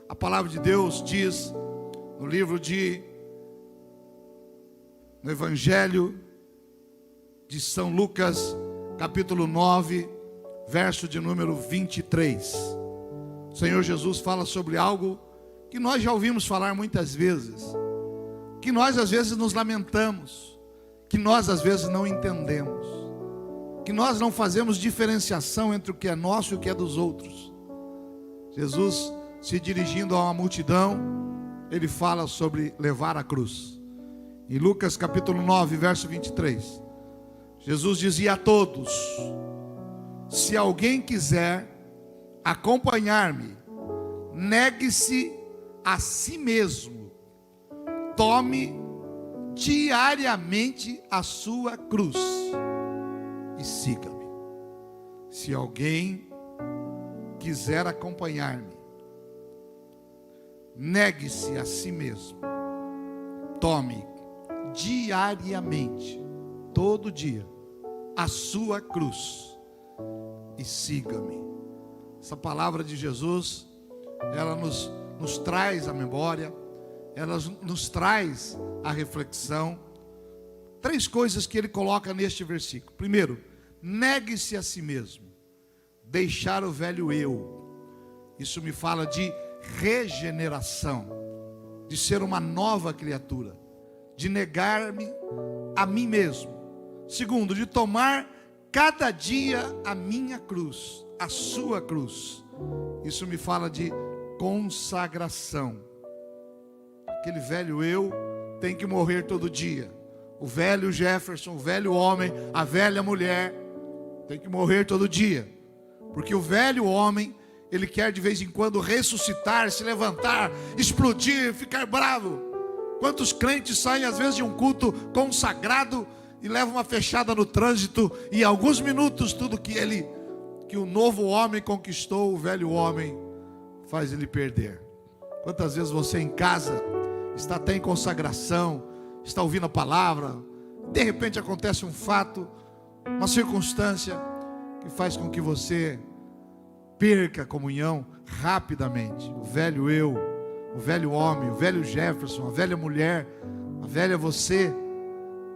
A palavra de Deus diz no no Evangelho de São Lucas, capítulo 9, verso de número 23. O Senhor Jesus fala sobre algo que nós já ouvimos falar muitas vezes, que nós às vezes nos lamentamos, que nós às vezes não entendemos, que nós não fazemos diferenciação entre o que é nosso e o que é dos outros. Jesus, se dirigindo a uma multidão, ele fala sobre levar a cruz. Em Lucas capítulo 9, verso 23, Jesus dizia a todos: se alguém quiser acompanhar-me, negue-se a si mesmo, tome diariamente a sua cruz e siga-me. Se alguém quiser acompanhar-me, negue-se a si mesmo, tome diariamente, todo dia, a sua cruz e siga-me. Essa palavra de Jesus, ela nos traz a memória, ela nos traz a reflexão. Três coisas que ele coloca neste versículo. Primeiro, negue-se a si mesmo, deixar o velho eu. Isso me fala de regeneração, de ser uma nova criatura, de negar-me a mim mesmo. Segundo, de tomar cada dia a minha cruz, a sua cruz. Isso me fala de consagração. Aquele velho eu tem que morrer todo dia. O velho Jefferson, o velho homem, a velha mulher tem que morrer todo dia, porque o velho homem, ele quer de vez em quando ressuscitar, se levantar, explodir, ficar bravo. Quantos crentes saem às vezes de um culto consagrado e levam uma fechada no trânsito, e em alguns minutos tudo que o novo homem conquistou, o velho homem faz ele perder. Quantas vezes você em casa está até em consagração, está ouvindo a palavra, de repente acontece um fato, uma circunstância que faz com que você perca a comunhão rapidamente. O velho eu, o velho homem, o velho Jefferson, a velha mulher, a velha você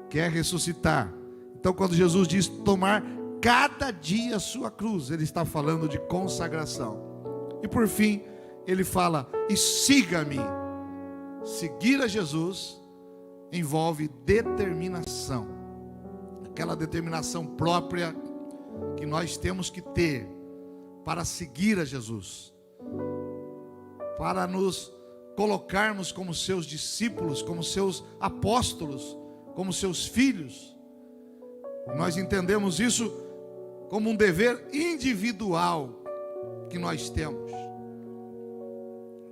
quer ressuscitar. Então quando Jesus diz tomar cada dia a sua cruz, ele está falando de consagração. E por fim, ele fala: e siga-me. Seguir a Jesus envolve determinação, aquela determinação própria que nós temos que ter para seguir a Jesus, para nos colocarmos como seus discípulos, como seus apóstolos, como seus filhos. Nós entendemos isso como um dever individual que nós temos.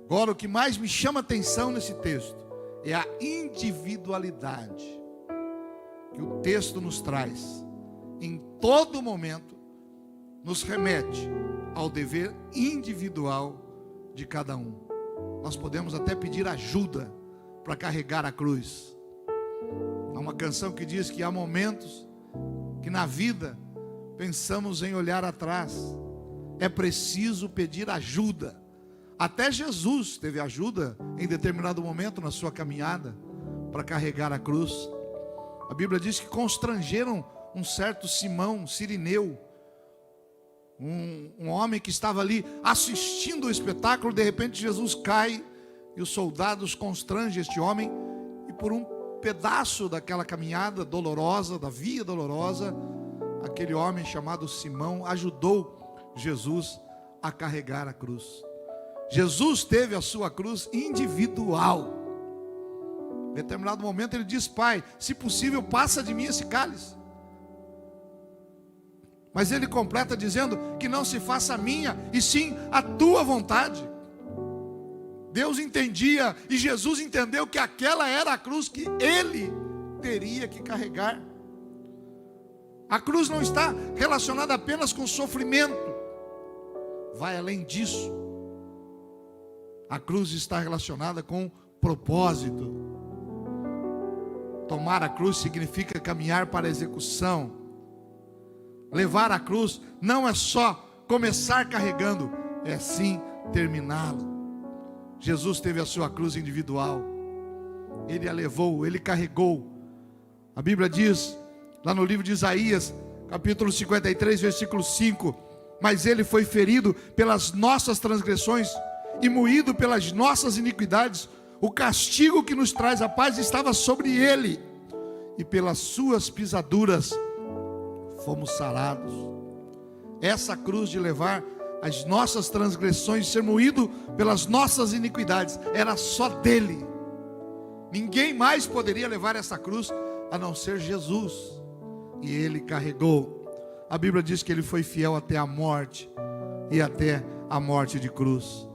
Agora, o que mais me chama atenção nesse texto é a individualidade que o texto nos traz. Em todo momento nos remete ao dever individual de cada um. Nós podemos até pedir ajuda para carregar a cruz. Há uma canção que diz que há momentos que na vida pensamos em olhar atrás. É preciso pedir ajuda. Até Jesus teve ajuda em determinado momento na sua caminhada para carregar a cruz. A Bíblia diz que constrangeram um certo Simão Cirineu, um homem que estava ali assistindo o espetáculo. De repente Jesus cai e os soldados constrangem este homem, e por um pedaço daquela caminhada dolorosa, da via dolorosa, aquele homem chamado Simão ajudou Jesus a carregar a cruz. Jesus teve a sua cruz individual. Em determinado momento ele diz: Pai, se possível passa de mim esse cálice. Mas ele completa dizendo que não se faça a minha, e sim a tua vontade. Deus entendia e Jesus entendeu que aquela era a cruz que ele teria que carregar. A cruz não está relacionada apenas com sofrimento, vai além disso. A cruz está relacionada com propósito. Tomar a cruz significa caminhar para a execução. Levar a cruz não é só começar carregando, é sim terminá-lo. Jesus teve a sua cruz individual. Ele a levou, ele carregou. A Bíblia diz, lá no livro de Isaías, capítulo 53, versículo 5: mas ele foi ferido pelas nossas transgressões e moído pelas nossas iniquidades. O castigo que nos traz a paz estava sobre ele, e pelas suas pisaduras fomos sarados. Essa cruz de levar as nossas transgressões, ser moído pelas nossas iniquidades, era só dele. Ninguém mais poderia levar essa cruz a não ser Jesus, e ele carregou. A Bíblia diz que ele foi fiel até a morte, e até a morte de cruz.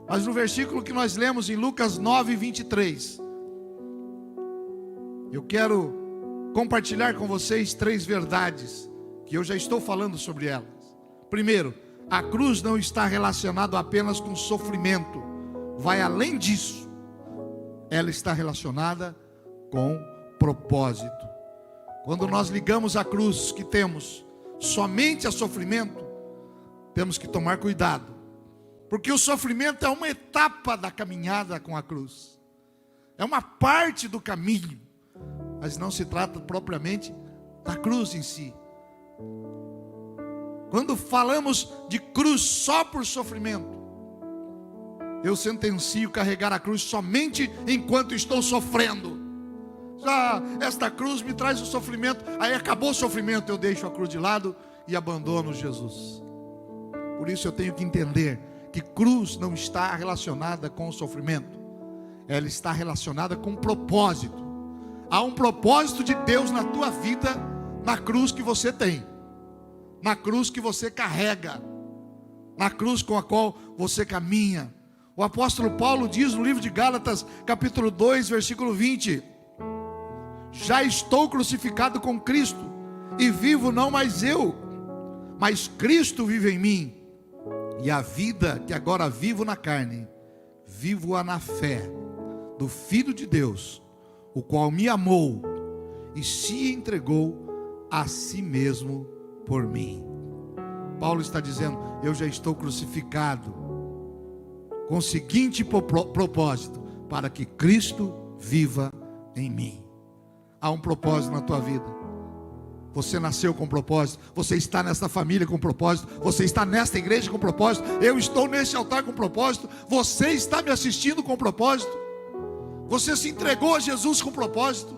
Mas no versículo que nós lemos em Lucas 9, 23, eu quero compartilhar com vocês 3 verdades, que eu já estou falando sobre elas. Primeiro, a cruz não está relacionada apenas com sofrimento, vai além disso. Ela está relacionada com propósito. Quando nós ligamos a cruz que temos somente a sofrimento, temos que tomar cuidado, porque o sofrimento é uma etapa da caminhada com a cruz, é uma parte do caminho, mas não se trata propriamente da cruz em si. Quando falamos de cruz só por sofrimento, eu sentencio carregar a cruz somente enquanto estou sofrendo. Esta cruz me traz o sofrimento, aí acabou o sofrimento, eu deixo a cruz de lado e abandono Jesus. Por isso eu tenho que entender que cruz não está relacionada com o sofrimento, ela está relacionada com um propósito. Há um propósito de Deus na tua vida, na cruz que você tem, na cruz que você carrega, na cruz com a qual você caminha. O apóstolo Paulo diz no livro de Gálatas, capítulo 2, versículo 20: já estou crucificado com Cristo, e vivo não mais eu, mas Cristo vive em mim. E a vida que agora vivo na carne, vivo-a na fé do Filho de Deus, o qual me amou e se entregou a si mesmo por mim. Paulo está dizendo: eu já estou crucificado, com o seguinte propósito: para que Cristo viva em mim. Há um propósito na tua vida. Você nasceu com propósito, você está nesta família com propósito, você está nesta igreja com propósito, eu estou neste altar com propósito, você está me assistindo com propósito, você se entregou a Jesus com propósito,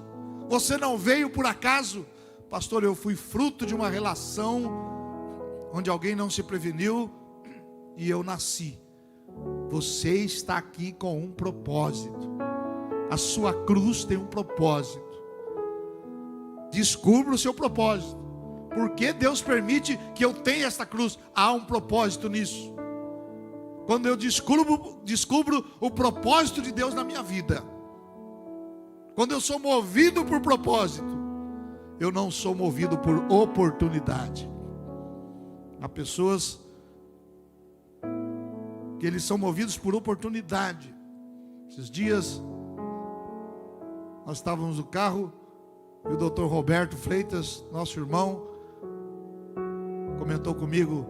você não veio por acaso. Pastor, eu fui fruto de uma relação onde alguém não se preveniu e eu nasci. Você está aqui com um propósito, a sua cruz tem um propósito. Descubra o seu propósito. Por que Deus permite que eu tenha esta cruz? Há um propósito nisso. Quando eu descubro o propósito de Deus na minha vida, quando eu sou movido por propósito, eu não sou movido por oportunidade. Há pessoas que eles são movidos por oportunidade. Esses dias nós estávamos no carro e o Dr. Roberto Freitas, nosso irmão, comentou comigo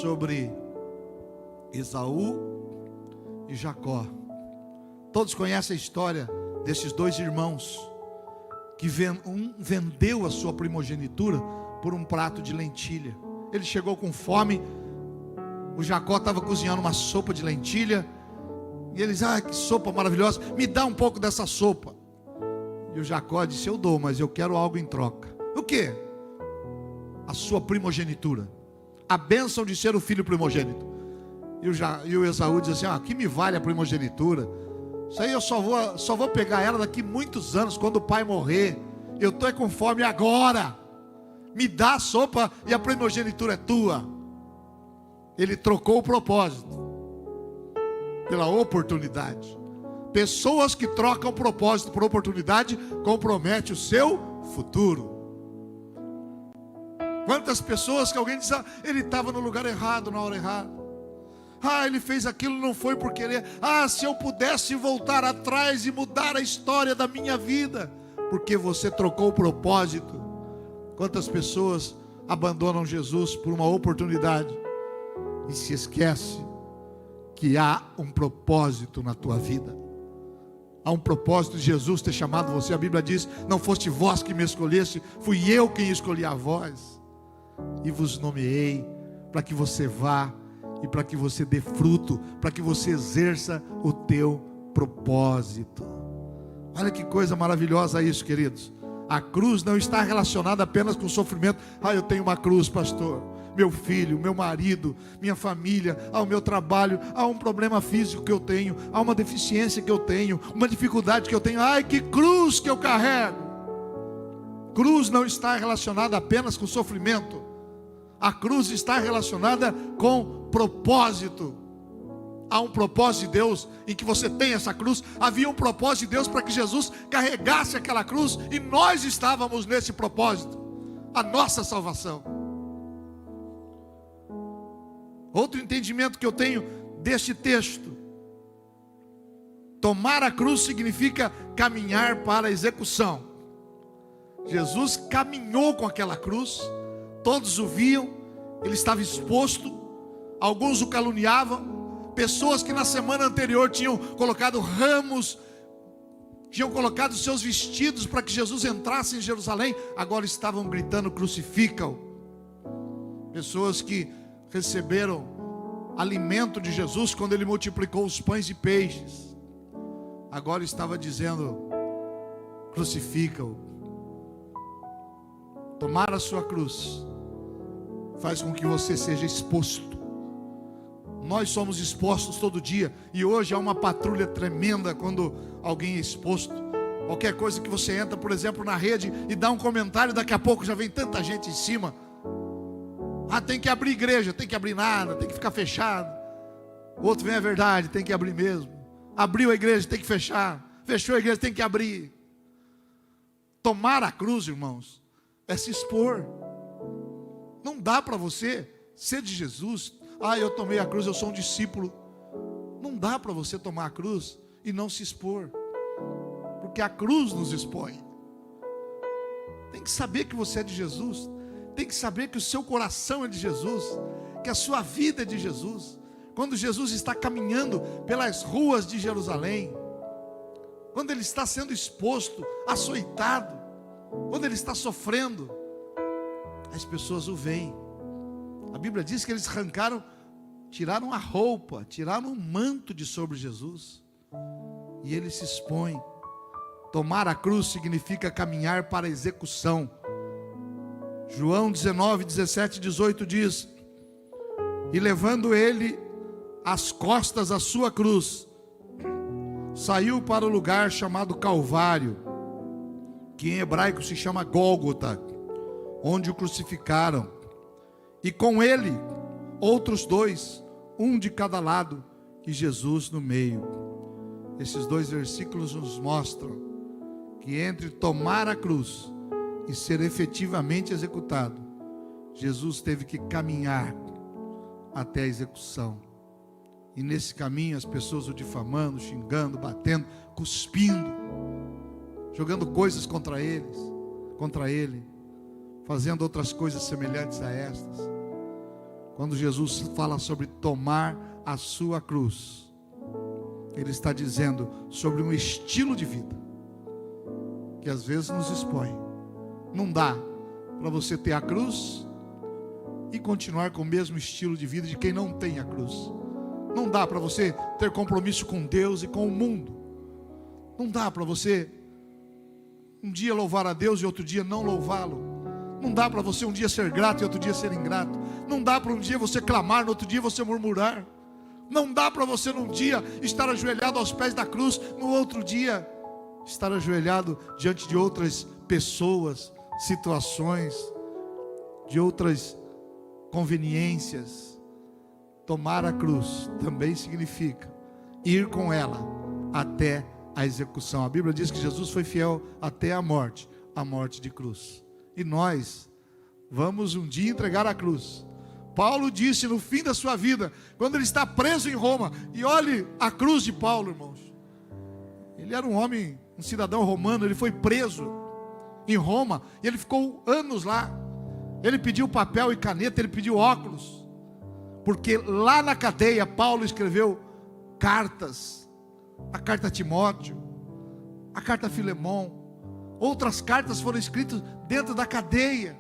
sobre Esaú e Jacó. Todos conhecem a história desses 2 irmãos, que um vendeu a sua primogenitura por um prato de lentilha. Ele chegou com fome, o Jacó estava cozinhando uma sopa de lentilha, e eles: que sopa maravilhosa, me dá um pouco dessa sopa. E o Jacó disse: eu dou, mas eu quero algo em troca. O quê? A sua primogenitura, a bênção de ser o filho primogênito. E o Esaú diz assim: que me vale a primogenitura? Isso aí eu só vou pegar ela daqui muitos anos, quando o pai morrer. Eu estou com fome agora. Me dá a sopa e a primogenitura é tua. Ele trocou o propósito pela oportunidade. Pessoas que trocam propósito por oportunidade comprometem o seu futuro. Quantas pessoas que alguém diz: ele estava no lugar errado, na hora errada. Ele fez aquilo, não foi por querer. Se eu pudesse voltar atrás e mudar a história da minha vida. Porque você trocou o propósito. Quantas pessoas abandonam Jesus por uma oportunidade e se esquece que há um propósito na tua vida. Há um propósito de Jesus ter chamado você. A Bíblia diz: não foste vós que me escolheste, fui eu quem escolhi a vós. E vos nomeei para que você vá e para que você dê fruto, para que você exerça o teu propósito. Olha que coisa maravilhosa isso, queridos. A cruz não está relacionada apenas com o sofrimento. Eu tenho uma cruz, pastor. Meu filho, meu marido, minha família, ao meu trabalho, há um problema físico que eu tenho, há uma deficiência que eu tenho, uma dificuldade que eu tenho. Ai, que cruz que eu carrego. Cruz não está relacionada apenas com sofrimento. A cruz está relacionada com propósito. Há um propósito de Deus em que você tem essa cruz. Havia um propósito de Deus para que Jesus carregasse aquela cruz, e nós estávamos nesse propósito, a nossa salvação. Outro entendimento que eu tenho deste texto: tomar a cruz significa caminhar para a execução. Jesus caminhou com aquela cruz, todos o viam, ele estava exposto, alguns o caluniavam. Pessoas que na semana anterior tinham colocado ramos, tinham colocado seus vestidos para que Jesus entrasse em Jerusalém, agora estavam gritando: crucifica-o. Pessoas que receberam alimento de Jesus quando ele multiplicou os pães e peixes, agora estava dizendo: crucifica-o. Tomar a sua cruz faz com que você seja exposto. Nós somos expostos todo dia, e hoje há uma patrulha tremenda quando alguém é exposto. Qualquer coisa que você entra, por exemplo, na rede e dá um comentário, daqui a pouco já vem tanta gente em cima. Tem que abrir igreja, tem que abrir nada, tem que ficar fechado. O outro vem: é verdade, tem que abrir mesmo. Abriu a igreja, tem que fechar. Fechou a igreja, tem que abrir. Tomar a cruz, irmãos, é se expor. Não dá para você ser de Jesus: eu tomei a cruz, eu sou um discípulo. Não dá para você tomar a cruz e não se expor, porque a cruz nos expõe. Tem que saber que você é de Jesus, tem que saber que o seu coração é de Jesus, que a sua vida é de Jesus. Quando Jesus está caminhando pelas ruas de Jerusalém, quando ele está sendo exposto, açoitado, quando ele está sofrendo, as pessoas o veem. A Bíblia diz que eles tiraram a roupa, tiraram o manto de sobre Jesus, e ele se expõe. Tomar a cruz significa caminhar para a execução. João 19, 17, 18 diz: e levando ele às costas a sua cruz, saiu para o lugar chamado Calvário, que em hebraico se chama Gólgota, onde o crucificaram. E com ele outros dois, um de cada lado, e Jesus no meio. Esses dois versículos nos mostram que entre tomar a cruz e ser efetivamente executado, Jesus teve que caminhar até a execução. E nesse caminho as pessoas o difamando, xingando, batendo, cuspindo, jogando coisas contra ele, fazendo outras coisas semelhantes a estas. Quando Jesus fala sobre tomar a sua cruz, ele está dizendo sobre um estilo de vida que às vezes nos expõe. Não dá para você ter a cruz e continuar com o mesmo estilo de vida de quem não tem a cruz. Não dá para você ter compromisso com Deus e com o mundo. Não dá para você um dia louvar a Deus e outro dia não louvá-lo. Não dá para você um dia ser grato e outro dia ser ingrato. Não dá para um dia você clamar, no outro dia você murmurar. Não dá para você num dia estar ajoelhado aos pés da cruz, no outro dia estar ajoelhado diante de outras pessoas, situações, de outras conveniências. Tomar a cruz também significa ir com ela até a execução. A Bíblia diz que Jesus foi fiel até a morte de cruz. E nós vamos um dia entregar a cruz. Paulo disse no fim da sua vida, quando ele está preso em Roma, e olhe a cruz de Paulo, irmãos. Ele era um homem, um cidadão romano, ele foi preso em Roma, e ele ficou anos lá. Ele pediu papel e caneta, ele pediu óculos, porque lá na cadeia Paulo escreveu cartas, a carta a Timóteo, a carta a Filemão, outras cartas foram escritas dentro da cadeia.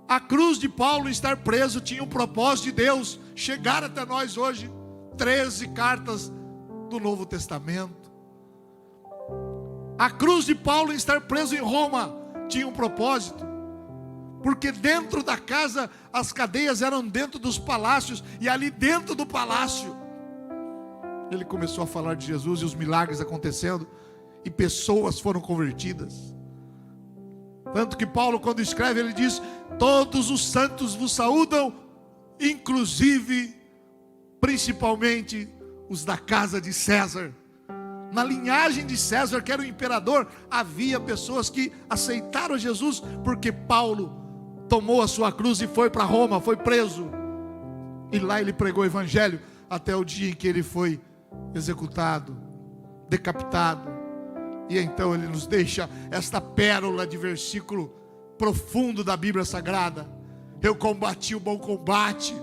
A cruz de Paulo estar preso tinha um propósito de Deus chegar até nós hoje. 13 cartas do Novo Testamento. A cruz de Paulo estar preso em Roma tinha um propósito, porque dentro da casa as cadeias eram dentro dos palácios, e ali dentro do palácio ele começou a falar de Jesus e os milagres acontecendo, e pessoas foram convertidas. Tanto que Paulo, quando escreve, ele diz: todos os santos vos saúdam, inclusive, principalmente os da casa de César. Na linhagem de César, que era o imperador, havia pessoas que aceitaram Jesus, porque Paulo tomou a sua cruz e foi para Roma, foi preso, e lá ele pregou o evangelho, até o dia em que ele foi executado, decapitado. E então ele nos deixa esta pérola de versículo profundo da Bíblia Sagrada: eu combati o bom combate,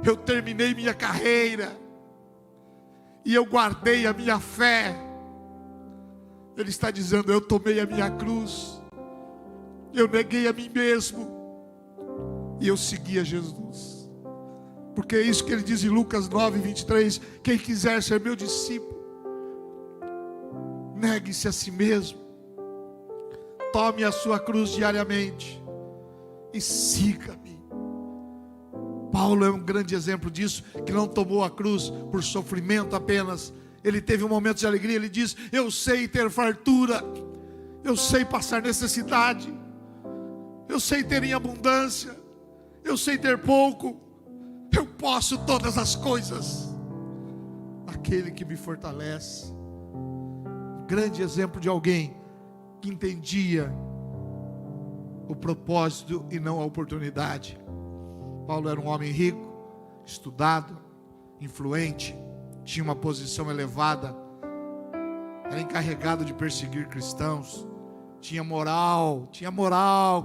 eu terminei minha carreira, e eu guardei a minha fé. Ele está dizendo: eu tomei a minha cruz, eu neguei a mim mesmo, e eu segui a Jesus. Porque é isso que ele diz em Lucas 9:23: quem quiser ser meu discípulo, negue-se a si mesmo, tome a sua cruz diariamente e siga-me. Paulo é um grande exemplo disso, que não tomou a cruz por sofrimento apenas. Ele teve um momento de alegria. Ele diz: eu sei ter fartura, eu sei passar necessidade, eu sei ter em abundância, eu sei ter pouco, eu posso todas as coisas naquele que me fortalece. Grande exemplo de alguém que entendia o propósito e não a oportunidade. Paulo era um homem rico, estudado, influente, tinha uma posição elevada, era encarregado de perseguir cristãos, tinha moral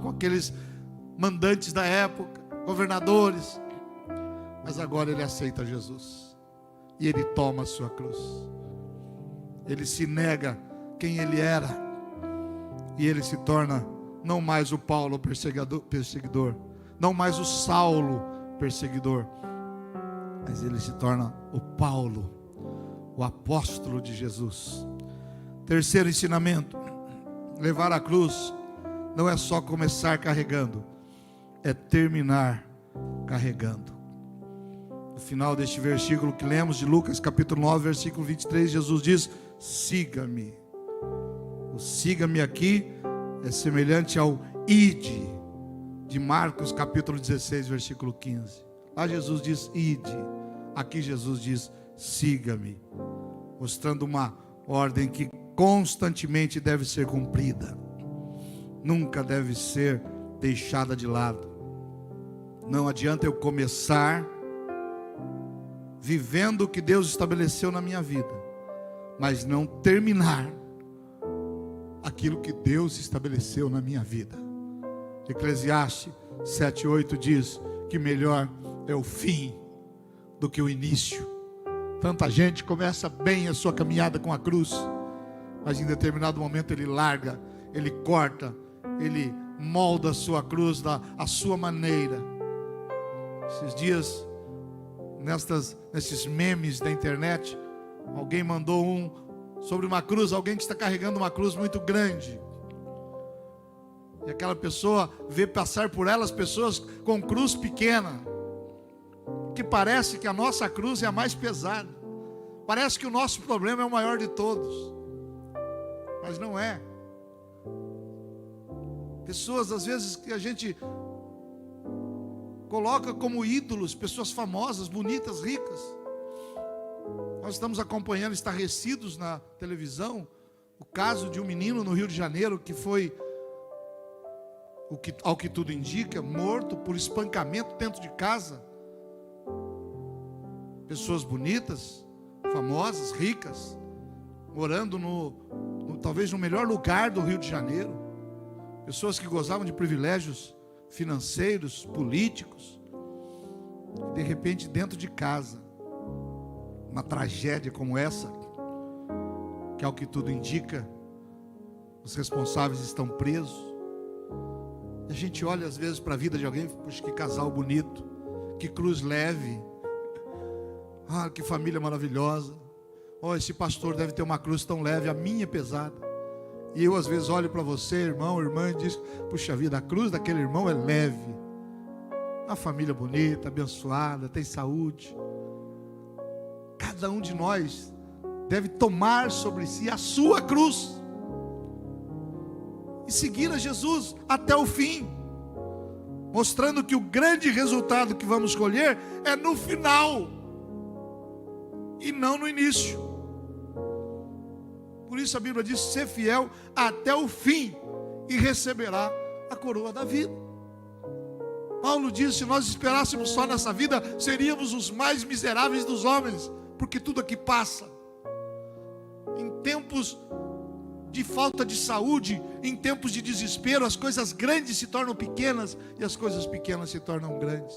com aqueles mandantes da época, governadores. Mas agora ele aceita Jesus, e ele toma a sua cruz. Ele se nega quem ele era, e ele se torna não mais o Paulo perseguidor, não mais o Saulo perseguidor, mas ele se torna o Paulo, o apóstolo de Jesus. Terceiro ensinamento: levar a cruz não é só começar carregando, é terminar carregando. No final deste versículo que lemos de Lucas capítulo 9, versículo 23, Jesus diz: siga-me. O siga-me aqui é semelhante ao ide de Marcos capítulo 16, versículo 15. Lá Jesus diz ide, aqui Jesus diz siga-me, mostrando uma ordem que constantemente deve ser cumprida, nunca deve ser deixada de lado. Não adianta eu começar vivendo o que Deus estabeleceu na minha vida, mas não terminar aquilo que Deus estabeleceu na minha vida. Eclesiastes 7:8 diz que melhor é o fim do que o início. Tanta gente começa bem a sua caminhada com a cruz, mas em determinado momento ele larga, ele corta, ele molda a sua cruz à sua maneira. Esses dias, nesses memes da internet, alguém mandou um sobre uma cruz, alguém que está carregando uma cruz muito grande, e aquela pessoa vê passar por ela as pessoas com cruz pequena, que parece que a nossa cruz é a mais pesada, parece que o nosso problema é o maior de todos, mas não é. Pessoas às vezes que a gente coloca como ídolos, pessoas famosas, bonitas, ricas. Nós estamos acompanhando, estarrecidos na televisão, o caso de um menino no Rio de Janeiro que foi, ao que tudo indica, morto por espancamento dentro de casa. Pessoas bonitas, famosas, ricas, morando talvez no melhor lugar do Rio de Janeiro. Pessoas que gozavam de privilégios financeiros, políticos, de repente dentro de casa, uma tragédia como essa, que ao que tudo indica, os responsáveis estão presos. E a gente olha às vezes para a vida de alguém, puxa, que casal bonito, que cruz leve, que família maravilhosa. Esse pastor deve ter uma cruz tão leve, a minha é pesada. E eu às vezes olho para você, irmão, irmã, e digo, puxa vida, a cruz daquele irmão é leve. Uma família bonita, abençoada, tem saúde. Cada um de nós deve tomar sobre si a sua cruz e seguir a Jesus até o fim, mostrando que o grande resultado que vamos colher é no final e não no início. Por isso a Bíblia diz: ser fiel até o fim e receberá a coroa da vida. Paulo diz: se nós esperássemos só nessa vida, seríamos os mais miseráveis dos homens, porque tudo aqui passa. Em tempos de falta de saúde, em tempos de desespero, as coisas grandes se tornam pequenas e as coisas pequenas se tornam grandes.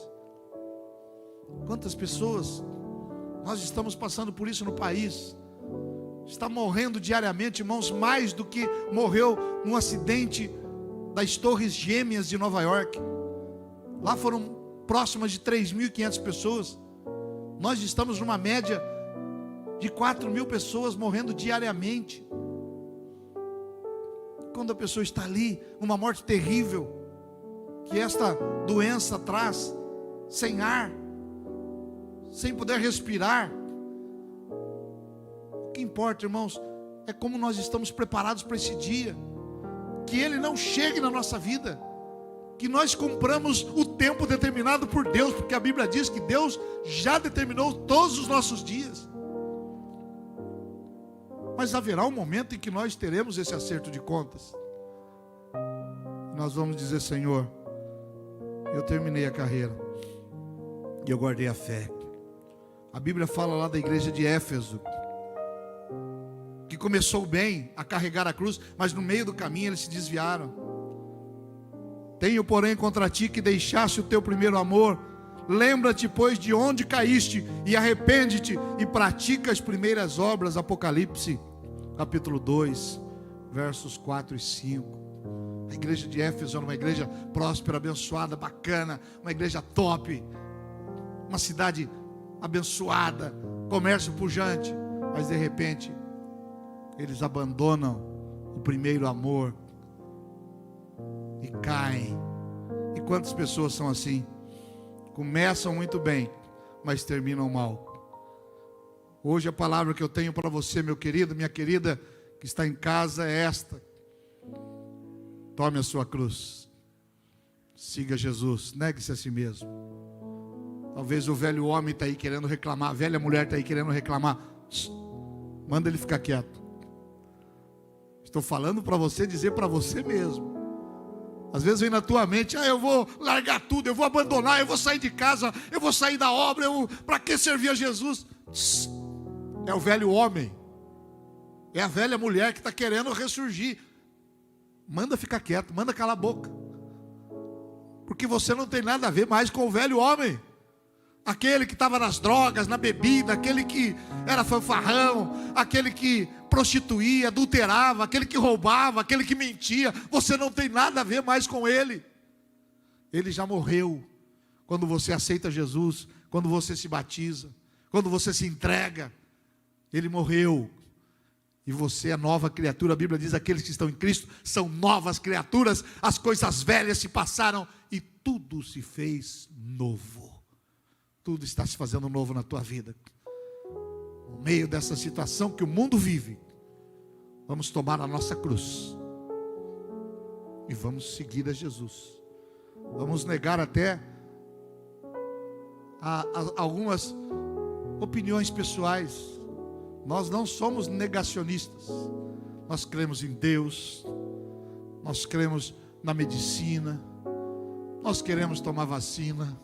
Quantas pessoas nós estamos passando por isso no país? Está morrendo diariamente, irmãos, mais do que morreu num acidente das Torres Gêmeas de Nova York. Lá foram próximas de 3.500 pessoas. Nós estamos numa média de 4.000 pessoas morrendo diariamente. Quando a pessoa está ali, uma morte terrível, que esta doença traz, sem ar, sem poder respirar. O que importa, irmãos, é como nós estamos preparados para esse dia. Que ele não chegue na nossa vida, que nós cumpramos o tempo determinado por Deus, porque a Bíblia diz que Deus já determinou todos os nossos dias. Mas haverá um momento em que nós teremos esse acerto de contas. Nós vamos dizer: Senhor, eu terminei a carreira e eu guardei a fé. A Bíblia fala lá da igreja de Éfeso, que começou bem a carregar a cruz, mas no meio do caminho eles se desviaram. Tenho, porém, contra ti que deixaste o teu primeiro amor. Lembra-te, pois, de onde caíste, e arrepende-te, e pratica as primeiras obras. Apocalipse, capítulo 2, versos 4 e 5. A igreja de Éfeso era uma igreja próspera, abençoada, bacana, uma igreja top, uma cidade abençoada, comércio pujante. Mas de repente, eles abandonam o primeiro amor e caem. E quantas pessoas são assim? Começam muito bem, mas terminam mal. Hoje a palavra que eu tenho para você, meu querido, minha querida, que está em casa, é esta: tome a sua cruz, siga Jesus, negue-se a si mesmo. Talvez o velho homem está aí querendo reclamar, a velha mulher está aí querendo reclamar. Manda ele ficar quieto. Estou falando para você dizer para você mesmo. Às vezes vem na tua mente: eu vou largar tudo, eu vou abandonar, eu vou sair de casa, eu vou sair da obra, para que servir a Jesus? É o velho homem, é a velha mulher que está querendo ressurgir. Manda ficar quieto, manda calar a boca, porque você não tem nada a ver mais com o velho homem. Aquele que estava nas drogas, na bebida, aquele que era fanfarrão, aquele que prostituía, adulterava, aquele que roubava, aquele que mentia. Você não tem nada a ver mais com ele. Ele já morreu. Quando você aceita Jesus, quando você se batiza, quando você se entrega, ele morreu. E você é nova criatura. A Bíblia diz: aqueles que estão em Cristo são novas criaturas. As coisas velhas se passaram e tudo se fez novo. Tudo está se fazendo novo na tua vida. No meio dessa situação que o mundo vive, vamos tomar a nossa cruz e vamos seguir a Jesus. Vamos negar até algumas opiniões pessoais. Nós não somos negacionistas. Nós cremos em Deus, nós cremos na medicina, nós queremos tomar vacina,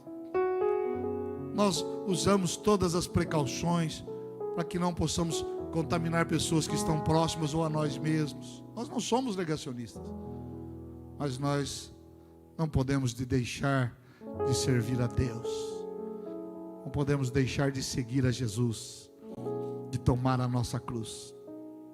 nós usamos todas as precauções para que não possamos contaminar pessoas que estão próximas ou a nós mesmos. Nós não somos negacionistas, mas nós não podemos deixar de servir a Deus, não podemos deixar de seguir a Jesus. de tomar a nossa cruz.